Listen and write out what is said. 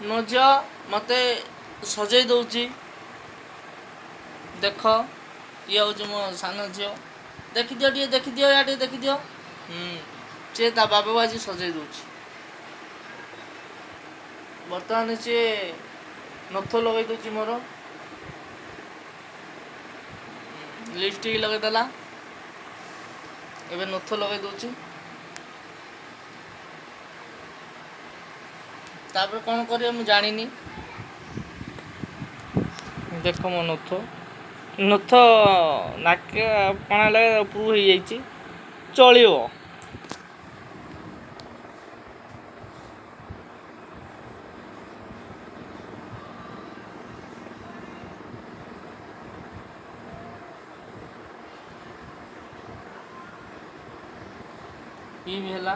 ମୋ ଝିଅ ମୋତେ ସଜେଇ ଦେଉଛି। ଦେଖ ଇଏ ହେଉଛି ମୋ ସାନ ଝିଅ। ଦେଖିଦିଅ ଟିକେ, ଦେଖିଦିଅ, ୟା ଟିକେ ଦେଖିଦିଅ। ସିଏ ତା ବାବାକୁ ଆଜି ସଜେଇ ଦେଉଛି। ବର୍ତ୍ତମାନ ସିଏ ନଥ ଲଗାଇ ଦେଉଛି ମୋର। ଲିପଷ୍ଟିକ୍ ଲଗାଇଦେଲା, ଏବେ ନଥ ଲଗାଇ ଦେଉଛି। ତାପରେ କ'ଣ କରିବ ମୁଁ ଜାଣିନି। ଦେଖ ମୋ ନଥ ନାକ କ'ଣ ହେଲେ ଉପରକୁ ହେଇଯାଇଛି, ଚଳିବ। ଇଏ ବି ହେଲା।